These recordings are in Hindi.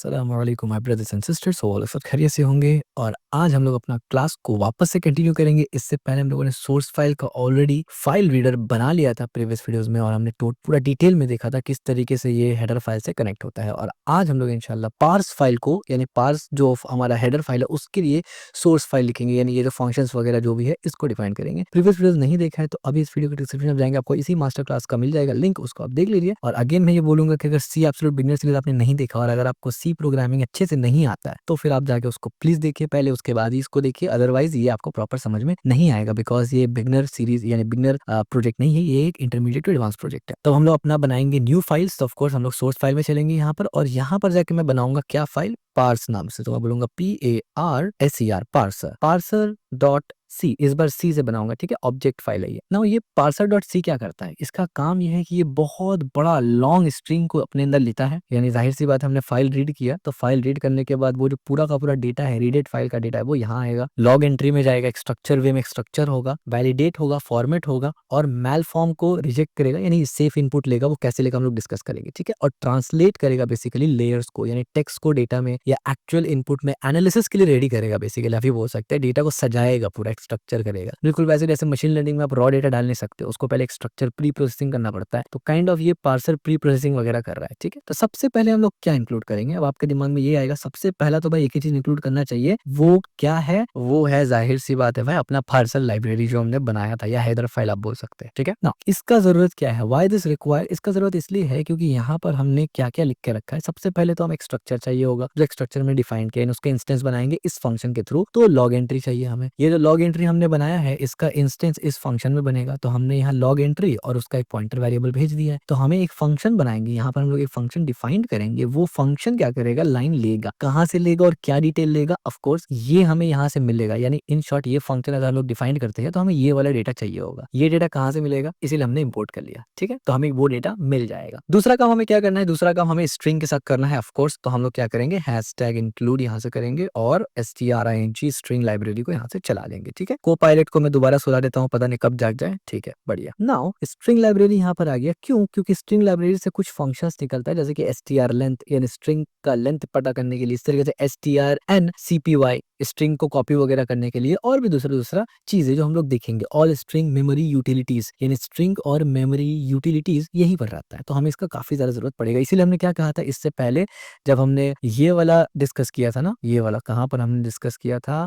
अस्सलामुअलैकुम माय ब्रदर्स एंड सिस्टर्स, वो लोग सब खैरियत से होंगे। और आज हम लोग अपना क्लास को वापस से कंटिन्यू करेंगे। इससे पहले हम लोगों ने सोर्स फाइल का ऑलरेडी फाइल रीडर बना लिया था प्रीवियस वीडियोस में, और हमने पूरा डिटेल में देखा था किस तरीके से ये हेडर फाइल से कनेक्ट होता है। और आज हम लोग इंशाल्लाह पार्स फाइल को, यानी पार्स जो हमारा हेडर फाइल है उसके लिए सोर्स फाइल लिखेंगे, यानी ये जो फंक्शंस वगैरह जो भी है इसको डिफाइन करेंगे। प्रीवियस वीडियोस नहीं देखा है तो अभी इस वीडियो के डिस्क्रिप्शन में जाएंगे, आपको इसी मास्टर क्लास का मिल जाएगा लिंक, उसको आप देख लीजिए। और अगेन मैं ये बोलूंगा कि अगर सी एब्सोल्यूट बिगिनर सीरीज आपने नहीं देखा और अगर आपको सी प्रोग्रामिंग अच्छे से नहीं आता है तो फिर आप जाके उसको प्लीज देखिए पहले, उसके बाद ही इसको देखिए। अदरवाइज ये आपको प्रॉपर समझ में नहीं आएगा, बिकॉज ये बिगिनर सीरीज यानी बिगिनर प्रोजेक्ट नहीं है, ये एक इंटरमीडिएट टू एडवांस प्रोजेक्ट है। तो हम लोग अपना बनाएंगे न्यू फाइल्स। तो ऑफकोर्स हम लोग सोर्स फाइल में चलेंगे यहाँ पर, और यहाँ पर जाके मैं बनाऊंगा क्या फाइल, पार्स नाम से। तो मैं बोलूंगा PARSER, parser, parser dot C, इस बार सी से बनाऊंगा, ठीक है। ऑब्जेक्ट फाइल है ये ना। ये पार्सर डॉट सी क्या करता है, इसका काम ये है कि ये बहुत बड़ा लॉन्ग स्ट्रिंग को अपने अंदर लेता है। यानी जाहिर सी बात, हमने फाइल रीड किया तो फाइल रीड करने के बाद वो जो पूरा का पूरा डेटा है, रीडेड फाइल का डेटा है, वो यहाँ आएगा, लॉग एंट्री में जाएगा, एक स्ट्रक्चर वे में स्ट्रक्चर होगा, वैलिडेट होगा, फॉर्मेट होगा, और मैल फॉर्म को रिजेक्ट करेगा, यानी सेफ इनपुट लेगा। वो कैसे लेगा हम लोग डिस्कस करेंगे, ठीक है। और ट्रांसलेट करेगा बेसिकली लेयर्स को, यानी टेक्स्ट को डेटा में या एक्चुअल इनपुट में एनालिसिस के लिए रेडी करेगा। बेसिकली आप ये बोल सकते हैं डेटा को सजाएगा, पूरा एक स्ट्रक्चर करेगा। बिल्कुल वैसे जैसे मशीन लर्निंग में आप रॉ डेटा डाल नहीं सकते, उसको पहले एक स्ट्रक्चर प्री प्रोसेसिंग करना पड़ता है, तो काइंड ऑफ ये पार्सर प्री प्रोसेसिंग वगैरह कर रहा है, ठीक है। तो सबसे पहले हम लोग क्या इंक्लूड करेंगे, अब आपके दिमाग में ये आएगा सबसे पहला तो भाई एक ही चीज इंक्लूड करना चाहिए, वो क्या है, वो है जाहिर सी बात है भाई अपना पार्सर लाइब्रेरी जो हमने बनाया था, या हेडर फाइल आप बोल सकते हैं, ठीक है ना। इसका जरूरत क्या है, वाई दिस रिक्वायर, इसका जरूरत इसलिए है क्योंकि यहाँ पर हमने क्या क्या लिख के रखा है। सबसे पहले तो हम एक स्ट्रक्चर चाहिए होगा, जो एक स्ट्रक्चर में डिफाइन किया, उसके इंस्टेंस बनाएंगे इस फंक्शन के थ्रू। तो लॉग एंट्री चाहिए हमें, ये जो लॉग एंट्री हमने बनाया है इसका इंस्टेंस इस फंक्शन में बनेगा। तो हमने यहाँ लॉग एंट्री और उसका एक पॉइंटर वेरिएबल भेज दिया है, तो हमें एक फंक्शन बनाएंगे, यहाँ पर हम लोग एक फंक्शन डिफाइन करेंगे। वो फंक्शन क्या करेगा, लाइन लेगा, कहाँ से लेगा और क्या डिटेल लेगा, ऑफ कोर्स ये हमें यहाँ से मिलेगा। यानी इन शॉर्ट ये फंक्शन अगर हम लोग डिफाइन करते हैं तो हमें ये वाला डेटा चाहिए होगा। ये डेटा कहाँ से मिलेगा, इसीलिए हमने इंपोर्ट कर लिया, ठीक है। तो हमें वो डेटा मिल जाएगा। दूसरा काम हमें क्या करना है, दूसरा काम हमें स्ट्रिंग के साथ करना है, ऑफ कोर्स। तो हम लोग क्या करेंगे, हैशटैग इंक्लूड यहाँ से करेंगे और string स्ट्रिंग लाइब्रेरी को यहाँ से चला लेंगे, ठीक है। को पायलट को मैं दोबारा सुला देता हूँ, पता नहीं कब जाग जाए, ठीक है, बढ़िया। नाउ स्ट्रिंग लाइब्रेरी यहाँ पर आ गया, क्यों, क्योंकि स्ट्रिंग लाइब्रेरी से कुछ फंक्शंस निकलता है, जैसे कि str लेंथ, यानी स्ट्रिंग का लेंथ पता करने के लिए, इस तरीके से strncpy स्ट्रिंग को कॉपी वगैरह करने के लिए, और भी दूसरा चीजें जो हम लोग देखेंगे। ऑल स्ट्रिंग मेमोरी यूटिलिटीज, यानी स्ट्रिंग और मेमोरी यूटिलिटीज यही पर रहता है, तो हमें इसका काफी ज्यादा जरूरत पड़ेगा। इसीलिए हमने क्या कहा था इससे पहले, जब हमने ये वाला डिस्कस किया था ना, ये वाला कहाँ पर हमने डिस्कस किया था,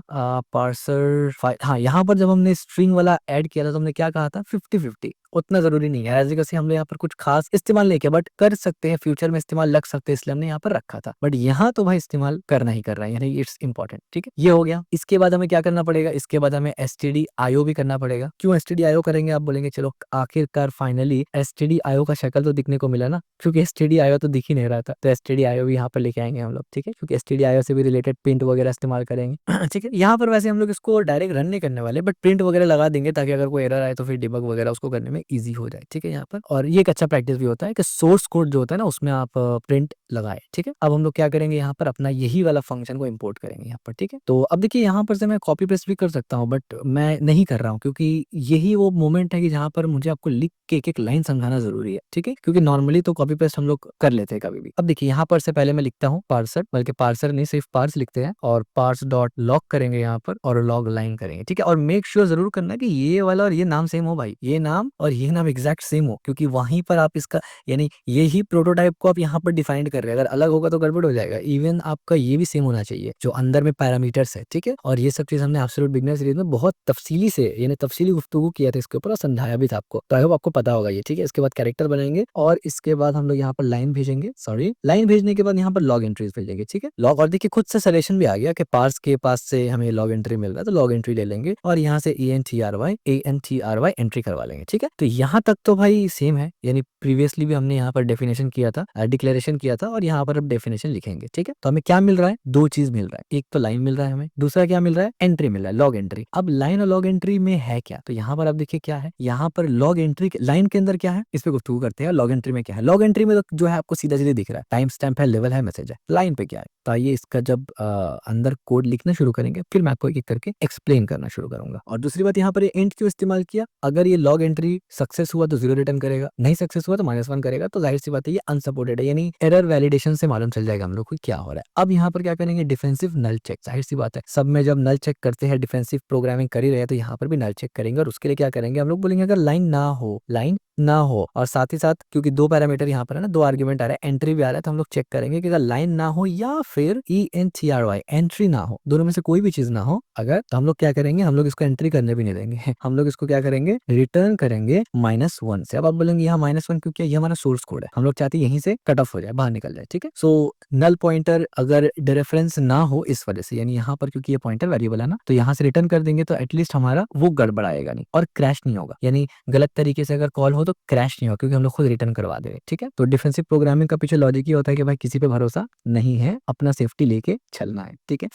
पार्सर फाइल, हाँ, यहाँ पर जब हमने स्ट्रिंग वाला ऐड किया था तो हमने क्या कहा था, 50-50 उतना जरूरी नहीं है। एज हमने यहाँ पर कुछ खास इस्तेमाल नहीं किया, बट कर सकते हैं, फ्यूचर में इस्तेमाल लग सकते हैं, इसलिए हमने यहाँ पर रखा था। बट यहाँ तो भाई इस्तेमाल करना ही कर रहा है, यानी इट्स इंपॉर्टेंट, ठीक है। ये हो गया। इसके बाद हमें क्या करना पड़ेगा, इसके बाद हमें stdio भी करना पड़ेगा। क्यों stdio करेंगे, आप बोलेंगे चलो आखिरकार फाइनली stdio का शक्ल तो दिखने को मिला ना, क्योंकि stdio तो दिख ही नहीं रहा था, तो stdio भी यहाँ पर लेके आएंगे हम लोग, ठीक है, क्योंकि stdio से भी रिलेटेड प्रिंट वगैरह इस्तेमाल करेंगे ठीक है। यहाँ पर वैसे हम लोग इसको डायरेक्ट रन नहीं करने वाले, बट प्रिंट वगैरह लगा देंगे ताकि अगर कोई एरर आए तो फिर डिबग वगैरह उसको करने में इजी हो जाए, ठीक है यहाँ पर। और ये एक अच्छा प्रैक्टिस भी होता है कि सोर्स कोड जो होता है ना उसमें आप प्रिंट लगाए, ठीक है। अब हम लोग क्या करेंगे, यहाँ पर अपना यही वाला फंक्शन को इंपोर्ट करेंगे यहाँ पर, ठीक है। तो अब देखिए यहाँ पर से मैं कॉपी पेस्ट भी कर सकता हूँ, बट मैं नहीं कर रहा हूँ, क्योंकि यही वो मोमेंट है कि जहाँ पर मुझे आपको लिख के एक एक लाइन समझाना जरूरी है, ठीक है। क्योंकि नॉर्मली तो कॉपी पेस्ट हम लोग कर लेते हैं कभी भी। अब देखिए यहाँ पर से पहले मैं लिखता हूँ पार्सर, बल्कि पार्सर नहीं, सिर्फ पार्स लिखते हैं, और पार्स डॉट लॉग करेंगे यहाँ पर, और लॉग लाइन करेंगे, ठीक है। और मेक श्योर जरूर करना कि ये वाला और ये नाम सेम हो भाई, ये नाम और ये नाम एग्जैक्ट सेम हो, क्योंकि वहीं पर आप इसका, यानी यही प्रोटोटाइप को आप यहाँ पर डिफाइन कर रहे हैं। अगर अलग होगा तो गड़बड़ हो जाएगा। इवन आपका ये भी सेम होना चाहिए जो अंदर में पैरामीटर्स है, ठीक है। और ये सब चीज हमने एब्सोल्यूट बिगिनर सीरीज में बहुत तफसीली से, यानी तफसीली गुफ्तगू किया था इसके ऊपर, और समझाया भी था आपको, तो आई होप आपको पता होगा ये, ठीक है। इसके बाद कैरेक्टर बनाएंगे, और इसके बाद हम लोग यहाँ पर लाइन भेजेंगे, सॉरी लाइन भेजने के बाद यहाँ पर लॉग एंट्रीज भेजेंगे, ठीक है। लॉग, और देखिए खुद से सजेशन भी आ गया कि पार्स के पास से हमें लॉग एंट्री मिल रहा है, तो लॉग एंट्री ले लेंगे, और यहाँ से ANTRY एंट्री करवा लेंगे, ठीक है। तो यहाँ तक तो भाई सेम है, यानी प्रीवियसली भी हमने यहाँ पर डेफिनेशन किया था, डिक्लेरेशन किया था, और यहाँ पर अब डेफिनेशन लिखेंगे, ठीक है। तो हमें क्या मिल रहा है, दो चीज मिल रहा है, एक तो लाइन मिल रहा है हमें, दूसरा क्या मिल रहा है, एंट्री मिल रहा है, लॉग एंट्री। अब लाइन और लॉग एंट्री में है क्या, तो यहाँ पर आप देखिए क्या है, यहाँ पर लॉग एंट्री लाइन के अंदर क्या है, इस पे गुफ्तगू करते हैं। लॉग एंट्री में क्या है, लॉग एंट्री में तो जो है आपको सीधा सीधा दिख रहा है, टाइम स्टैम्प है, लेवल है, मैसेज है। लाइन पे क्या है, तो आइए इसका जब अंदर कोड लिखना शुरू करेंगे फिर मैं आपको एक एक करके एक्सप्लेन करना शुरू करूंगा। और दूसरी बात, यहाँ पर ये एंड क्यों इस्तेमाल किया, अगर ये लॉग एंट्री सक्सेस हुआ तो 0 रिटर्न करेगा, नहीं सक्सेस हुआ तो -1 करेगा। तो जाहिर सी बात है ये अनसपोर्टेड है, यानी एरर वैलिडेशन से मालूम चल जाएगा हम लोग को क्या हो रहा है। अब यहाँ पर क्या करेंगे, डिफेंसिव नल चेक। जाहिर सी बात है सब में जब नल चेक करते हैं, डिफेंसिव प्रोग्रामिंग कर ही रहे हैं, तो यहाँ पर भी नल चेक करेंगे। और उसके लिए क्या करेंगे, हम लोग बोलेंगे अगर लाइन ना हो और साथ ही साथ क्योंकि 2 पैरामीटर यहाँ पर है ना, 2 आर्गुमेंट आ रहा है, एंट्री भी आ रहा है, तो हम लोग चेक करेंगे कि अगर लाइन ना हो या फिर ENTRY एंट्री ना हो, दोनों में से कोई भी चीज ना हो अगर, तो हम लोग क्या करेंगे, हम लोग इसको एंट्री करने भी नहीं देंगे हम लोग इसको क्या करेंगे, रिटर्न करेंगे -1 से। अब आप बोलेंगे यहाँ -1 क्यों किया, ये हमारा सोर्स कोड है, हम लोग चाहते हैं यहीं से कट ऑफ हो जाए, बाहर निकल जाए, ठीक है। सो नल पॉइंटर अगर डिफरेंस ना हो इस वजह से, यानी यहाँ पर क्योंकि ये पॉइंटर वेरिएबल है ना, तो यहाँ से रिटर्न कर देंगे तो एटलीस्ट हमारा वो गड़बड़ाएगा नहीं और क्रैश नहीं होगा, यानी गलत तरीके से अगर कॉल हो तो क्रैश नहीं होगा, क्योंकि हम लोग खुद रिटर्न करवा दे रहे हैं, ठीक है। तो डिफेंसिव प्रोग्रामिंग का पीछे लॉजिक ये होता है कि भाई किसी पे भरोसा नहीं है, अपना सेफ्टी लेके चलना है, ठीक है।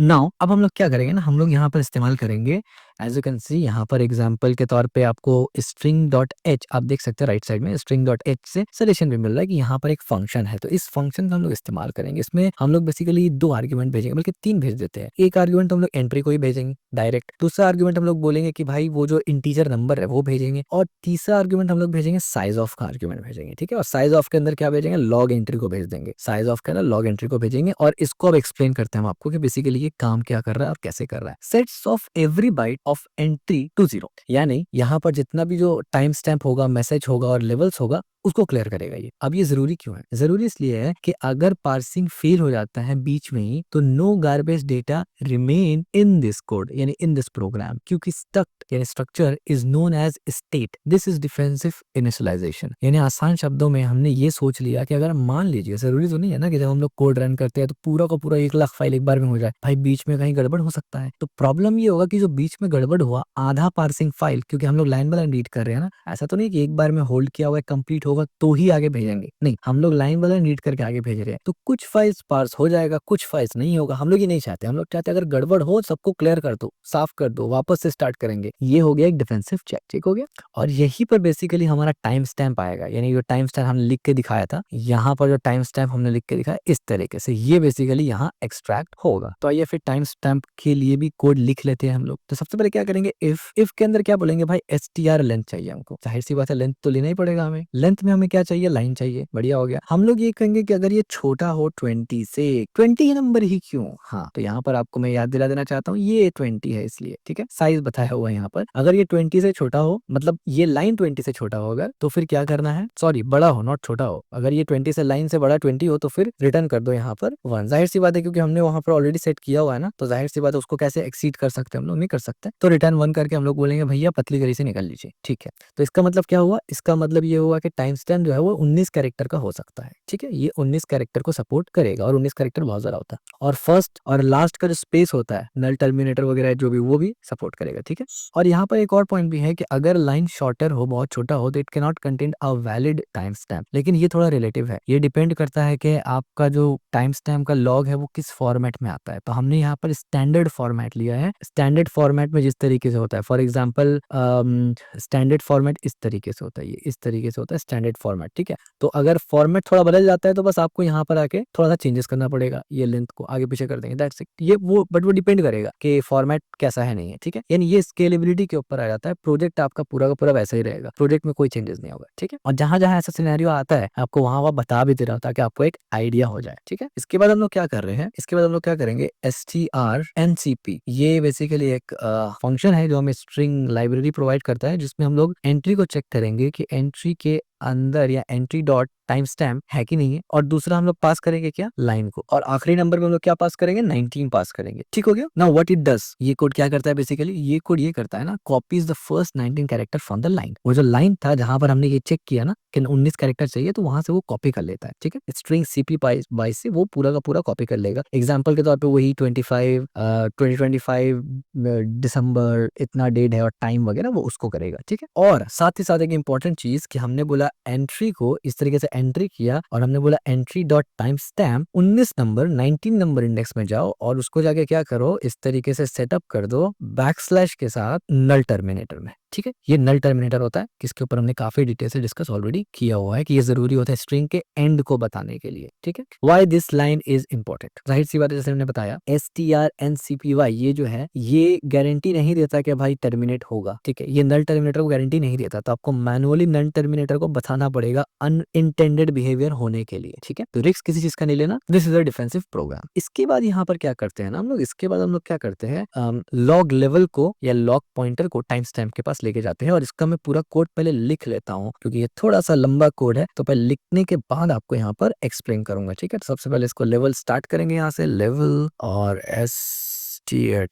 नाउ अब हम लोग क्या करेंगे ना, हम लोग यहाँ पर इस्तेमाल करेंगे, एज यू कैन सी यहाँ पर एग्जांपल के तौर पे आपको string.h आप देख सकते हैं राइट साइड में, string.h से सजेशन भी मिल रहा है कि यहाँ पर एक फंक्शन है, तो इस फंक्शन का हम लोग इस्तेमाल करेंगे। इसमें हम लोग बेसिकली 2 आर्ग्यूमेंट भेजेंगे, बल्कि 3 भेज देते हैं। एक आर्ग्यूमेंट हम लोग एंट्री को ही भेजेंगे डायरेक्ट, दूसरा आर्ग्यूमेंट हम लोग बोलेंगे कि भाई वो जो इंटीजर नंबर है वो भेजेंगे, और तीसरा आर्ग्यूमेंट हम लोग भेजेंगे साइज ऑफ का आर्ग्यूमेंट भेजेंगे, ठीक है। और साइज ऑफ के अंदर क्या भेजेंगे, लॉग एंट्री को भेज देंगे, साइज ऑफ के अंदर लॉग एंट्री को भेजेंगे। और इसको अब एक्सप्लेन करते हैं हम आपको कि बेसिकली ये काम क्या कर रहा है और कैसे कर रहा है। Sets of every byte of entry to 0, यानी यहाँ पर जितना भी जो टाइम स्टैम्प होगा, मैसेज होगा और लेवल्स होगा उसको क्लियर करेगा ये। अब ये जरूरी क्यों है, जरूरी इसलिए है कि अगर पार्सिंग फेल हो जाता है बीच में ही तो no garbage data remain in this code, यानी इन दिस प्रोग्राम, क्योंकि स्टक्ड यानी structure is known as state. This is defensive initialization, यानी आसान शब्दों में हमने ये सोच लिया कि अगर मान लीजिए, जरूरी तो नहीं है ना कि जब हम लोग कोड रन करते हैं तो पूरा का पूरा 1 लाख फाइल एक बार में हो जाए, भाई बीच में कहीं गड़बड़ हो सकता है। तो प्रॉब्लम ये होगा कि जो बीच में गड़बड़ हुआ आधा पार्सिंग फाइल, क्योंकि हम लोग लाइन बाय लाइन रीड कर रहे हैं ना, ऐसा तो नहीं कि एक बार में होल्ड किया हुआ कंप्लीट होगा तो ही आगे भेजेंगे, नहीं, हम लोग लाइन बाय लाइन रीड करके आगे भेज रहे हैं। तो कुछ फाइल्स पार्स हो जाएगा, कुछ फाइल्स नहीं होगा, हम लोग ये नहीं चाहते। हम लोग चाहते हैं अगर गड़बड़ हो सबको क्लियर कर दो, साफ कर दो, वापस से स्टार्ट करेंगे। ये हो गया एक डिफेंसिव चेक, ठीक हो गया। और यही पर बेसिकली हमारा टाइम स्टैम्प आएगा, यानी जो टाइम स्टैम्प हमने लिख के दिखाया था, यहाँ पर जो टाइम स्टैम्प हमने लिख के दिखाया इस तरीके से, ये बेसिकली यहाँ एक्सट्रैक्ट होगा। तो आइए फिर टाइम स्टैम्प के लिए भी कोड लिख लेते हैं हम लोग। तो सबसे पहले क्या करेंगे, इफ के अंदर क्या बोलेंगे, भाई str लेंथ चाहिए हमको, जाहिर सी बात है लेंथ तो लेना ही पड़ेगा हमें। लेंथ में हमें क्या चाहिए, लाइन चाहिए, बढ़िया हो गया। हम लोग ये कहेंगे कि अगर ये छोटा हो 20 से, 20 नंबर ही क्यों, हाँ तो यहाँ पर आपको मैं याद दिला देना चाहता हूँ ये 20 है इसलिए, ठीक है। साइज बताया हुआ है यहाँ पर, अगर ये 20 से छोटा हो, मतलब ये लाइन 20 से छोटा हो अगर, तो फिर क्या करना है, सॉरी बड़ा हो नॉट छोटा हो, अगर ये 20 से लाइन से बड़ा 20 हो तो फिर रिटर्न कर दो यहाँ पर 1। जाहिर सी बात है क्योंकि हमने वहां पर ऑलरेडी सेट किया हुआ है ना, तो जाहिर सी बात है उसको कैसे एक्सीड कर सकते हैं, हम लोग नहीं कर सकते। तो रिटर्न 1 करके हम लोग बोलेंगे भैया पतली गली से निकल लीजिए, ठीक है। तो इसका मतलब क्या हुआ, इसका मतलब ये हुआ कि टाइम स्टैम्प जो है वो 19 कैरेक्टर का हो सकता है, ठीक है। ये 19 कैरेक्टर को सपोर्ट करेगा और 19 कैरेक्टर बहुत ज्यादा होता है। और फर्स्ट और लास्ट का जो स्पेस होता है, नल टर्मिनेटर वगैरह जो भी, वो भी सपोर्ट करेगा, ठीक है। और यहाँ पर एक और पॉइंट भी है कि अगर लाइन शॉर्टर हो, बहुत छोटा हो, तो it can not contain a valid time stamp. लेकिन ये थोड़ा रिलेटिव है, ये डिपेंड करता है कि आपका जो टाइम स्टैम्प का लॉग है वो किस फॉर्मेट में आता है। तो हमने यहाँ पर स्टैंडर्ड फॉर्मेट लिया है। स्टैंडर्ड फॉर्मेट में जिस तरीके से होता है, फॉर एग्जाम्पल स्टैंडर्ड फॉर्मेट इस तरीके से होता है, ये इस तरीके से होता है स्टैंडर्ड फॉर्मेट, ठीक है। तो अगर फॉर्मेट थोड़ा बदल जाता है तो बस आपको यहाँ पर आके थोड़ा सा चेंजेस करना पड़ेगा, ये लेंथ को आगे पीछे कर देंगे, दैट्स इट। ये वो बट वो डिपेंड करेगा कि फॉर्मेट कैसा है नहीं है, ठीक है। यानी ये स्केलेबिलिटी के ऊपर आ जाता है। प्रोजेक्ट आपका पूरा का पूरा वैसा ही रहेगा, प्रोजेक्ट में कोई चेंजेस नहीं होगा, ठीक है। और जहां जहां ऐसा सिनेरियो आता है आपको वहां वहां बता भी दे रहा ताकि आपको एक आइडिया हो जाए, ठीक है। इसके बाद हम लोग क्या कर रहे हैं, इसके बाद हम लोग क्या करेंगे, strncp, ये बेसिकली एक फंक्शन है जो हमें स्ट्रिंग लाइब्रेरी प्रोवाइड करता है, जिसमें हम लोग एंट्री को चेक करेंगे कि एंट्री के अंदर या एंट्री डॉट टाइम स्टैम्प है कि नहीं है। और दूसरा हम लोग पास करेंगे क्या, लाइन को। और आखिरी नंबर में हम लोग क्या पास करेंगे, 19 पास करेंगे, ठीक हो गया। नाउ व्हाट इट डज, ये कोड क्या करता है बेसिकली, ये कोड ये करता है ना, copies the first 19 character from the line. वो जो लाइन था जहां पर हमने ये चेक किया ना कि 19 कैरेक्टर चाहिए, तो वहां से वो कॉपी कर लेता है, ठीक है। स्ट्रिंग cp बाइस से वो पूरा का पूरा कॉपी कर लेगा। एग्जाम्पल के तौर पे वही 2025 दिसंबर इतना डेट है और टाइम वगैरह वो उसको करेगा, ठीक है। और साथ ही साथ एक इंपॉर्टेंट चीज कि हमने बोला एंट्री को इस तरीके से एंट्री किया, और हमने बोला entry dot time stamp 19 number 19 number index में जाओ और उसको जाके क्या करो, इस तरीके से सेटअप कर दो बैकस्लैश के साथ नल टर्मिनेटर में, ठीक है। ये नल टर्मिनेटर होता है, किसके ऊपर हमने काफी डिटेल से डिस्कस ऑलरेडी किया हुआ है कि ये जरूरी होता है स्ट्रिंग के एंड को बताने के लिए, ठीक है। Why this line is important, जाहिर सी बात है, जैसे हमने बताया strncpy ये जो है ये गारंटी नहीं देता कि भाई टर्मिनेट होगा, ठीक है। ये नल टर्मिनेटर को गारंटी नहीं देता, तो आपको मैनुअली नल टर्मिनेटर को बताना पड़ेगा अनइंटेंडेड बिहेवियर होने के लिए, ठीक है। तो रिस्क किसी चीज का नहीं लेना, this is a defensive program. इसके बाद यहाँ पर क्या करते हैं ना हम लोग, इसके बाद हम लोग क्या करते हैं, लॉग लेवल को या लॉग पॉइंटर को टाइम स्टैम्प के पास लेके जाते हैं। और इसका मैं पूरा कोड पहले लिख लेता हूँ क्योंकि ये थोड़ा सा लंबा कोड है, तो पहले लिखने के बाद आपको यहाँ पर एक्सप्लेन करूंगा, ठीक है। तो सबसे पहले इसको लेवल स्टार्ट करेंगे, यहाँ से लेवल और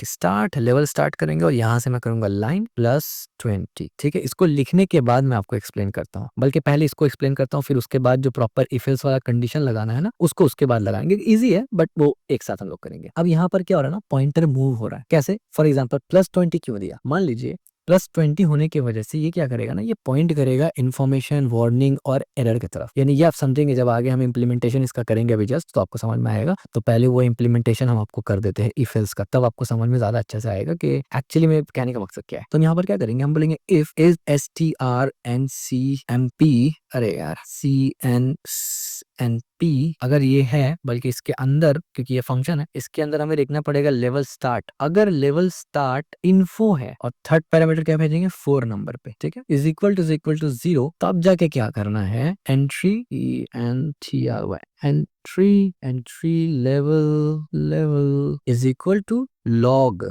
स्टार्ट, लेवल स्टार्ट करेंगे और यहाँ से मैं करूंगा लाइन +20, ठीक है। इसको लिखने के बाद मैं आपको एक्सप्लेन करता हूँ, बल्कि पहले इसको एक्सप्लेन करता हूँ, फिर उसके बाद जो प्रॉपर इफ एल्स वाला कंडीशन लगाना है ना उसको उसके बाद लगाएंगे। इजी है बट वो एक साथ हम लोग करेंगे। अब यहाँ पर क्या हो रहा है ना, पॉइंटर मूव हो रहा है, कैसे, फॉर एग्जाम्पल +20 क्यों दिया, मान लीजिए +20 होने की वजह से ये क्या करेगा ना, ये पॉइंट करेगा इन्फॉर्मेशन, वार्निंग और एरर की तरफ। यानी ये आप समझेंगे जब आगे हम इम्प्लीमेंटेशन इसका करेंगे अभी जस्ट, तो आपको समझ में आएगा। तो पहले वो इम्प्लीमेंटेशन हम आपको कर देते हैं इफ एल्स का, तब आपको समझ में ज्यादा अच्छे से आएगा कि एक्चुअली में कहने का मकसद क्या है। तो यहाँ पर क्या करेंगे, हम बोलेंगे इफ इज strncmp, अरे यार CNP अगर ये है, बल्कि इसके अंदर, क्योंकि ये फंक्शन है, इसके अंदर हमें देखना पड़ेगा लेवल स्टार्ट। अगर लेवल स्टार्ट इन्फो है और थर्ड पैरामीटर क्या भेजेंगे 4 नंबर पे, ठीक है, इज इक्वल टू 0, तब जाके क्या करना है, entry entry level is equal to log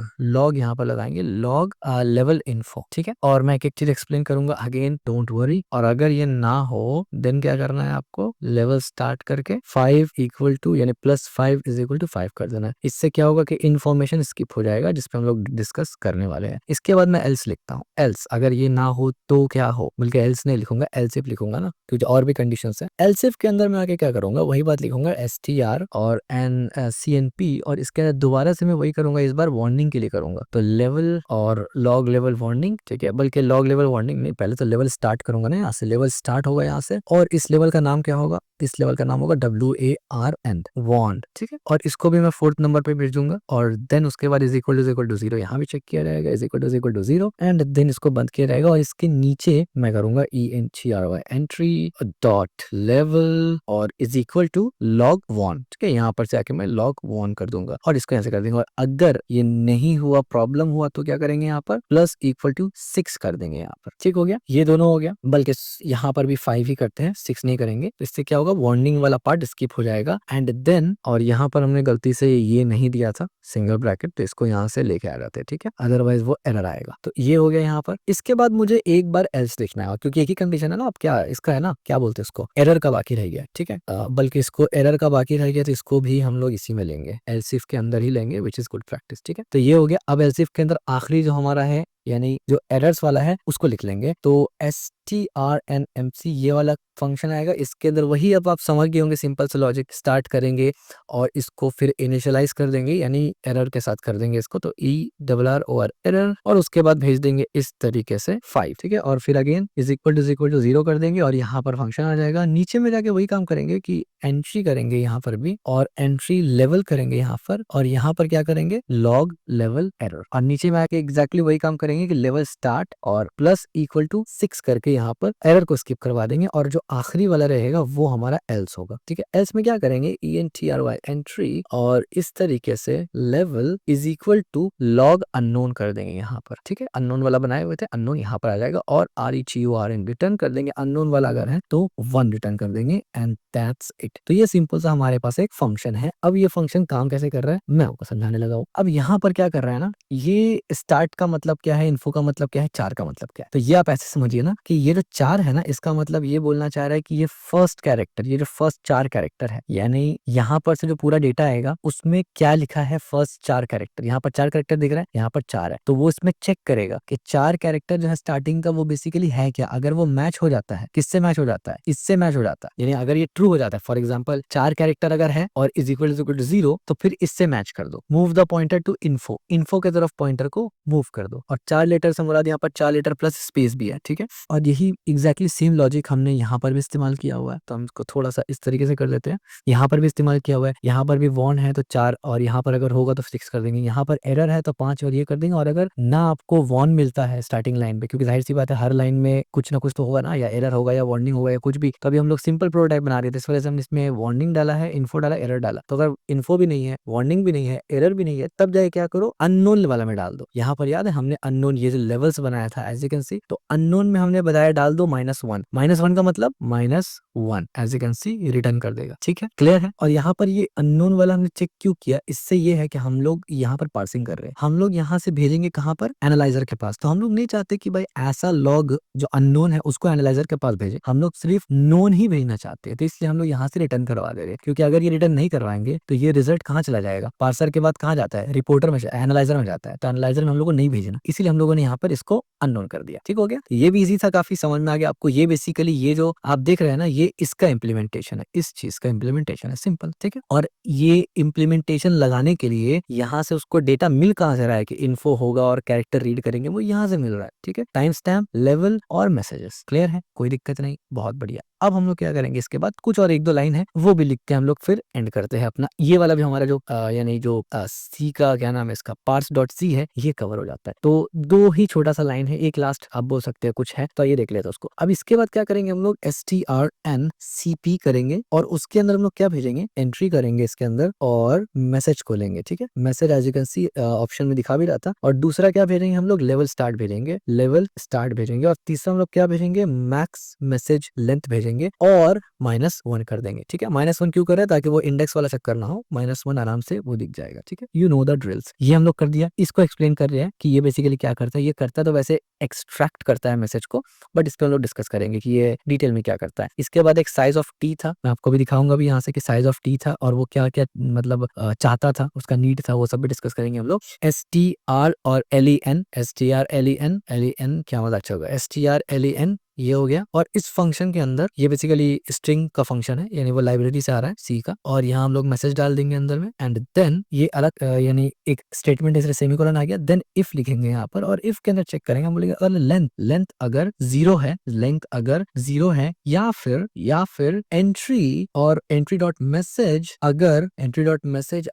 यहाँ पर लगाएंगे, लॉग लेवल इन्फो, ठीक है। और मैं एक एक चीज एक्सप्लेन करूंगा, अगेन डोंट वरी। और अगर ये ना हो देन क्या करना है आपको, लेवल स्टार्ट करके 5 इक्वल टू यानी +5 इज इक्वल टू 5 कर देना है। इससे क्या होगा कि इन्फॉर्मेशन स्किप हो जाएगा जिसपे हम लोग डिस्कस करने वाले हैं। इसके बाद मैं एल्स लिखता हूँ, एल्स अगर ये ना हो तो क्या हो, बल्कि एल्स नहीं लिखूंगा, एल्सिफ लिखूंगा ना, क्योंकि और भी कंडीशंस है। एल्सिफ के अंदर मैं आके क्या करूंगा, वही बात लिखूंगा, str और CNP, और इसके अंदर दोबारा से मैं वही करूंगा, इस बार वार्निंग के लिए करूंगा। तो लेवल और लॉग लेवल वार्निंग, ठीक है, बल्कि लॉग लेवल वार्निंग नहीं, पहले तो लेवल स्टार्ट करूंगा ना, यहाँ से लेवल स्टार्ट होगा यहाँ से, और इस लेवल का नाम क्या होगा, इस लेवल का नाम होगा WARN, वार्न, ठीक है। और इसको भी मैं 4th नंबर पे भेजूंगा, और देन उसके बाद इज इक्वल टू 0 यहाँ भी चेक किया जाएगा, is equal to 0, and then इसको बंद किया जाएगा। और इसके नीचे मैं करूंगा ENTRY, एंट्री डॉट लेवल और is equal to log warn, ठीक है। यहाँ पर से आके मैं लॉग वार्न कर दूंगा और इसको ऐसे कर देंगे। और अगर ये नहीं हुआ, प्रॉब्लम हुआ, तो क्या करेंगे, यहाँ पर +=6 कर देंगे यहाँ पर, ठीक हो गया। ये दोनों हो गया, बल्कि यहाँ पर भी 5 ही करते हैं, 6 नहीं करेंगे। तो इससे क्या होगा, वार्निंग वाला पार्ट स्किप हो जाएगा। एंड देन, और यहाँ पर हमने गलती से ये नहीं दिया था सिंगल ब्रैकेट, तो इसको यहाँ से लेके आ जाते हैं, ठीक है, अदरवाइज वो एरर आएगा। तो ये हो गया यहाँ पर। इसके बाद मुझे एक बार एल्स लिखना है, क्योंकि एक ही कंडीशन है ना, अब क्या इसका है ना, क्या बोलते हैं इसको, एरर का बाकी रह गया, ठीक है। बल्कि इसको एरर का बाकी रह गया, तो इसको भी हम लोग इसी में लेंगे, एल्सिफ के अंदर ही लेंगे, विच इज गुड प्रैक्टिस, ठीक है। तो ये हो गया। अब एल्सिफ के अंदर आखिरी जो हमारा है, यानी जो एरर्स वाला है, उसको लिख लेंगे। तो strnmc ये वाला फंक्शन आएगा, इसके अंदर वही, अब आप समझ गए होंगे, सिंपल से लॉजिक स्टार्ट करेंगे और इसको फिर इनिशियलाइज कर देंगे, यानी एरर के साथ कर देंगे इसको, तो ERROR एरर, और उसके बाद भेज देंगे इस तरीके से 5, ठीक है। और फिर अगेन इज इक्वल टू 0 कर देंगे, और यहाँ पर फंक्शन आ जाएगा। नीचे में जाके वही काम करेंगे कि एंट्री करेंगे यहाँ पर भी, और एंट्री लेवल करेंगे यहाँ पर, और यहाँ पर क्या करेंगे, लॉग लेवल एरर, और नीचे में आके एग्जैक्टली वही काम करेंगे कि लेवल स्टार्ट और +=6 करके यहाँ पर एरर को स्किप करवा देंगे, और जो आखिरी वाला रहेगा वो हमारा एल्स होगा, ठीक है। एल्स में क्या करेंगे, ENTRY एंट्री, और इस तरीके से level is equal to log unknown कर देंगे यहाँ पर, ठीक है। अननोन वाला बनाए हुए थे, अननोन यहाँ पर आ जाएगा, और RETURN रिटर्न कर देंगे। अननोन वाला अगर है तो 1 रिटर्न कर देंगे, एंड दैट्स इट। तो ये सिंपल सा हमारे पास एक फंक्शन है। अब ये फंक्शन काम कैसे कर रहा है मैं आपको समझाने लगा हूँ। अब यहाँ पर क्या कर रहा है ना, ये स्टार्ट का मतलब क्या है, इन्फो का मतलब क्या है, 4 का मतलब क्या है। तो ये आप ऐसे समझिए ना कि ये जो 4 है ना, इसका मतलब ये बोलना चाह रहा है कि ये फर्स्ट कैरेक्टर, ये जो फर्स्ट 4 कैरेक्टर है, यानी यहाँ पर से जो पूरा डेटा आएगा उसमें क्या लिखा है, फर्स्ट 4 कैरेक्टर। यहाँ पर 4 कैरेक्टर दिख रहा है, यहाँ पर 4 है, तो वो इसमें चेक करेगा कि 4 कैरेक्टर जो है स्टार्टिंग का, वो बेसिकली है क्या। अगर वो मैच हो जाता है, किससे मैच हो जाता है, इससे मैच हो जाता है, यानी अगर ये ट्रू हो जाता है, फॉर एग्जाम्पल 4 कैरेक्टर अगर है और इज इक्वल टू 0, तो फिर इससे मैच कर दो, move the pointer to info, info के तरफ पॉइंटर को मूव कर दो। और 4 लेटर से मुराद यहाँ पर 4 लेटर प्लस स्पेस भी है, ठीक है। और यही एग्जैक्टली सेम लॉजिक हमने यहाँ पर भी इस्तेमाल किया हुआ है, तो हम इसको थोड़ा सा इस तरीके से कर लेते हैं। यहाँ पर भी इस्तेमाल किया हुआ है, यहाँ पर भी वॉन है तो 4, और यहाँ पर अगर होगा तो 6 कर देंगे, यहाँ पर एरर है तो 5 और ये कर देंगे। और अगर ना आपको वॉन मिलता है स्टार्टिंग लाइन पे, क्योंकि जाहिर सी बात है हर लाइन में कुछ ना कुछ तो होगा ना, या एरर होगा या वार्निंग होगा या कुछ भी। तो अभी हम लोग सिंपल प्रोटोटाइप बना रहे थे, इस वजह से हमने इसमें वार्निंग डाला है, इन्फो डाला, एरर डाला। तो अगर इन्फो भी नहीं है, वार्निंग भी नहीं है, एरर भी नहीं है, तब जाके क्या करो, अननोन वाला में डाल दो। यहाँ पर याद है हमने अननोन ये जो लेवल्स बनाया था एज यू कैन सी, तो अननोन में हमने बताया डाल दो -1। -1 का मतलब -1 as you can see return कर देगा, ठीक है, क्लियर है। और यहाँ पर ये अननोन वाला हमने चेक क्यों किया, इससे ये है कि हम लोग यहाँ पर पार्सिंग कर रहे हैं, हम लोग यहाँ से भेजेंगे कहाँ पर, एनालाइजर के पास। तो हम लोग नहीं चाहते कि भाई ऐसा लॉग जो अननोन है उसको एनालाइजर के पास भेजे, हम लोग सिर्फ नोन ही भेजना चाहते हैं। तो इसलिए हम लोग यहाँ से रिटर्न करवा दे रहे हैं, क्योंकि अगर ये रिटर्न नहीं करवाएंगे तो ये रिजल्ट कहाँ चला जाएगा, पार्सर के बाद कहाँ जाता है, रिपोर्टर में, एनालाइजर में जाता है। तो एनालाइजर में हम लोग को नहीं भेजना, इसीलिए हम लोगों ने यहाँ पर इसको अननोन कर दिया, ठीक हो गया। ये भी इजी था, काफी समझ में आ गया आपको। ये बेसिकली ये जो आप देख रहे हैं ना, ये इसका इम्प्लीमेंटेशन है, इस चीज का इम्प्लीमेंटेशन है, सिंपल, ठीक है। और ये इम्प्लीमेंटेशन लगाने के लिए यहाँ से उसको डेटा मिल कहाँ से रहा है कि इन्फो होगा और कैरेक्टर रीड करेंगे, वो यहाँ से मिल रहा है, ठीक है। टाइम स्टैम्प, लेवल और मैसेजेस, क्लियर है, कोई दिक्कत नहीं, बहुत बढ़िया। अब हम लोग क्या करेंगे, इसके बाद कुछ और 1-2 लाइन है वो भी लिखते हैं हम लोग, फिर एंड करते हैं अपना ये वाला भी हमारा जो यानी जो सी का क्या नाम है इसका, parse.c है, ये कवर हो जाता है। तो 2 ही छोटा सा लाइन है, एक लास्ट आप बोल सकते हैं कुछ है, तो ये देख लेते हैं उसको। अब इसके बाद क्या करेंगे हम लोग, strncp करेंगे और उसके अंदर हम लोग क्या भेजेंगे, एंट्री करेंगे इसके अंदर और मैसेज खोलेंगे, ठीक है। Message as you can see option में दिखा भी रहा था। और दूसरा क्या भेजेंगे हम लोग, लेवल स्टार्ट भेजेंगे, लेवल स्टार्ट भेजेंगे। और तीसरा हम लोग क्या भेजेंगे, मैक्स मैसेज लेंथ भेजेंगे और -1 कर देंगे, ठीक है। -1 क्यों कर रहे हैं, ताकि वो इंडेक्स वाला चक्कर ना हो, -1 आराम से वो दिख जाएगा, ठीक है। यू नो द ड्रिल्स, ये हम लोग कर दिया। इसको एक्सप्लेन कर रहे हैं कि ये बेसिकली क्या करता है। ये करता है तो वैसे एक्सट्रैक्ट करता है मैसेज को, बट इस पे हम लोग डिस्कस करेंगे कि ये डिटेल में क्या करता है। इसके बाद एक साइज ऑफ टी था, मैं आपको भी दिखाऊंगा भी यहाँ से कि साइज ऑफ टी था और वो क्या क्या मतलब चाहता था, उसका नीड था, वो सब भी डिस्कस करेंगे हम लोग। str और len, len क्या मतलब अच्छा होगा, strlen ये हो गया। और इस फंक्शन के अंदर ये बेसिकली स्ट्रिंग का फंक्शन है, यानी वो लाइब्रेरी से आ रहा है सी का, और यहाँ हम लोग मैसेज डाल देंगे अंदर में। एंड देन ये अलग यानी एक स्टेटमेंट इसलिए सेमीकोलन आ गया, देन इफ लिखेंगे यहाँ पर, और इफ के अंदर चेक करेंगे, हम बोलेंगे अगर लेंथ अगर 0 है, लेंथ अगर 0 है, या फिर एंट्री और एंट्री डॉट मैसेज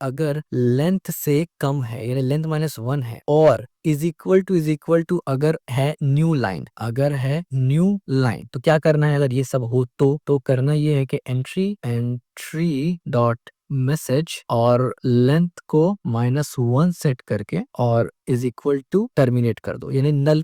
अगर लेंथ से कम है, यानी लेंथ -1 है, और इज इक्वल टू अगर है न्यू लाइन, तो क्या करना है, अगर ये सब हो तो करना ये है कि एंट्री डॉट मैसेज और लेंथ को -1 सेट करके और इज इक्वल टू टर्मिनेट कर दो, यानी नल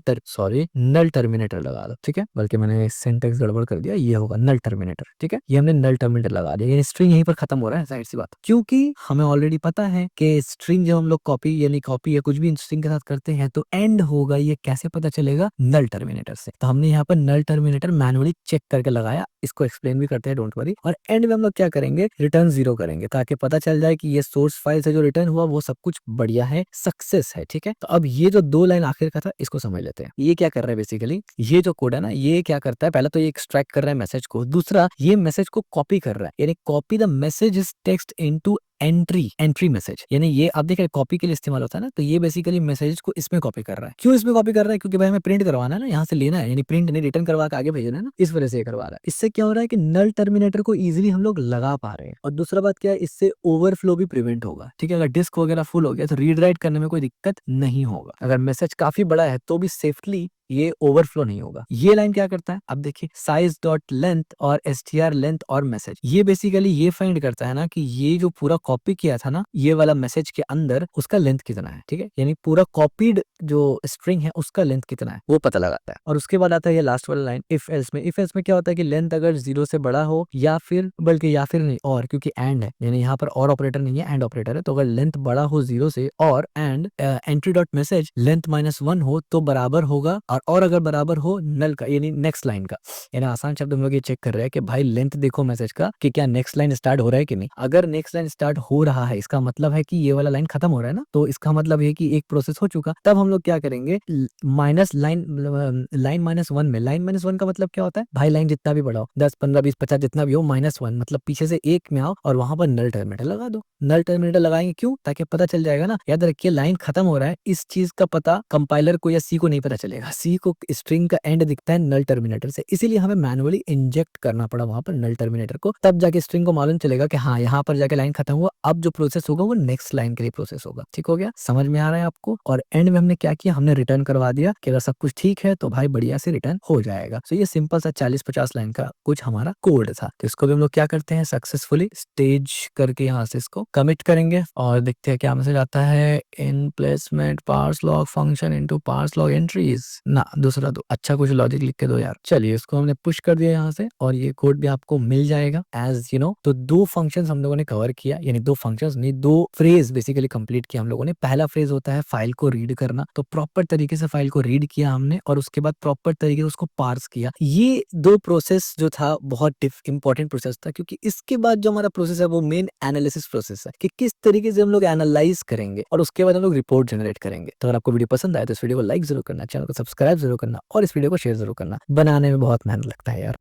टर्मिनेटर लगा दो, ठीक है। बल्कि मैंने सिंटेक्स गड़बड़ कर दिया, ये होगा नल टर्मिनेटर, ठीक है। ये हमने नल टर्मिनेटर लगा दिया, यानी स्ट्रिंग यहीं पर खत्म हो रहा है, जाहिर सी बात, क्योंकि हमें ऑलरेडी पता है कि स्ट्रिंग जब हम लोग कॉपी या कुछ भी स्ट्रिंग के साथ करते हैं तो एंड होगा, ये कैसे पता चलेगा, नल टर्मिनेटर से। तो हमने यहाँ पर नल टर्मिनेटर मैनुअली चेक करके लगाया, इसको एक्सप्लेन भी करते हैं, डोंट वरी। और एंड में हम लोग क्या करेंगे, रिटर्न 0 करेंगे, ताकि पता चल जाए कि ये सोर्स फाइल से जो रिटर्न हुआ वो सब कुछ बढ़िया है, सक्सेस है, ठीक है। तो अब ये जो 2 लाइन आखिर का था, इसको समझ लेते हैं। ये क्या कर रहा है बेसिकली, ये जो कोड है ना, ये क्या करता है, पहला तो ये एक्सट्रैक्ट कर रहा है मैसेज को, दूसरा ये मैसेज को कॉपी कर रहा है, यानी copy the message is text into entry message, यानी ये आप देख रहे हैं कॉपी के लिए इस्तेमाल होता है ना, तो ये बेसिकली मैसेज को इसमें कॉपी कर रहा है। क्यों इसमें कॉपी कर रहा है, क्योंकि भाई हमें प्रिंट करवाना है ना, यहाँ से लेना है, यानी प्रिंट नहीं रिटर्न करवा के आगे भेजना है ना, इस वजह से ये करवा रहा है। इससे क्या हो रहा है कि नल टर्मिनेटर को इजीली हम लोग लगा पा रहे हैं। और दूसरा बात क्या है, इससे ओवरफ्लो भी प्रिवेंट होगा, ठीक है। अगर डिस्क वगैरह फुल हो गया तो रीड राइट करने में कोई दिक्कत नहीं होगा। अगर मैसेज काफी बड़ा है तो भी सेफली ये ओवरफ्लो नहीं होगा। ये लाइन क्या करता है, अब देखिए, साइज डॉट लेंथ और str लेंथ और मैसेज, ये बेसिकली ये फाइंड करता है ना कि ये जो पूरा कॉपी किया था ना, ये वाला मैसेज के अंदर उसका लेंथ कितना है, ठीक है, यानी पूरा कॉपीड जो स्ट्रिंग है उसका लेंथ कितना है वो पता लगाता है। और उसके बाद आता है ये लास्ट वाला लाइन, इफ एल्स में क्या होता है कि लेंथ अगर 0 से बड़ा हो, या फिर नहीं, और क्योंकि एंड है, यानी यहाँ पर और ऑपरेटर नहीं है, एंड ऑपरेटर है, तो अगर लेंथ बड़ा हो 0 से और and entry dot message length -1 हो तो बराबर होगा, और और अगर बराबर हो नल का यानी नेक्स्ट लाइन का, यानी आसान शब्द हम लोग ये चेक कर रहे हैं कि भाई लेंथ देखो मैसेज का कि क्या नेक्स्ट लाइन स्टार्ट हो रहा है कि नहीं। अगर नेक्स्ट लाइन स्टार्ट हो रहा है इसका मतलब है कि ये वाला लाइन खत्म हो रहा है ना, तो इसका मतलब है कि एक प्रोसेस हो चुका। तब हम लोग क्या करेंगे, माइनस लाइन लाइन -1 में, लाइन -1 का मतलब क्या होता है भाई, लाइन जितना भी बड़ा हो 10 15 20 50 जितना भी हो -1 मतलब पीछे से एक में आओ और वहां पर नल टर्मिनेटर लगा दो। नल टर्मिनेटर लगाएंगे क्यों, ताकि पता चल जाएगा ना, याद रखिए लाइन खत्म हो रहा है इस चीज का पता कंपाइलर को या सी को नहीं पता चलेगा। सी को स्ट्रिंग का एंड दिखता है नल टर्मिनेटर से, इसीलिए हमें मैनुअली इंजेक्ट करना पड़ा वहां पर नल टर्मिनेटर को, तब जाके स्ट्रिंग को मालूम चलेगा कि हाँ यहाँ पर जाके लाइन खत्म हुआ, अब जो प्रोसेस होगा वो नेक्स्ट लाइन के लिए प्रोसेस होगा। ठीक हो गया, समझ में आ रहा है आपको। और एंड में हमने क्या किया, हमने रिटर्न करवा दिया कि अगर सब कुछ ठीक है तो भाई बढ़िया से रिटर्न हो जाएगा। तो ये सिंपल सा 40-50 लाइन का कुछ हमारा कोड था। तो इसको भी हम लोग क्या करते हैं, सक्सेसफुली स्टेज करके यहाँ से इसको कमिट करेंगे और देखते हैं क्या मैसेज आता है, in placement parse log function into parse log entries ना, दूसरा दो, अच्छा कुछ लॉजिक लिख के दो यार। चलिए इसको हमने पुश कर दिया यहाँ से और ये कोड भी आपको मिल जाएगा एज यू नो। तो दो फंक्शंस हम लोगों ने कवर किया, यानी दो फंक्शंस नहीं, दो फ्रेज बेसिकली कंप्लीट किया हम लोगों ने। पहला फ्रेज होता है फाइल को रीड करना, तो प्रॉपर तरीके से फाइल को रीड किया हमने और उसके बाद प्रॉपर तरीके से उसको पार्स किया। ये दो प्रोसेस जो था बहुत इंपॉर्टेंट प्रोसेस था, क्योंकि इसके बाद जो हमारा प्रोसेस है वो मेन एनालिसिस प्रोसेस है कि किस तरीके से हम लोग एनालाइज करेंगे और उसके बाद हम लोग रिपोर्ट जनरेट करेंगे। तो अगर आपको वीडियो पसंद आए तो इस वीडियो को लाइक जरूर करना, चैनल को सब्सक्राइब जरूर करना और इस वीडियो को शेयर जरूर करना। बनाने में बहुत मेहनत लगता है यार।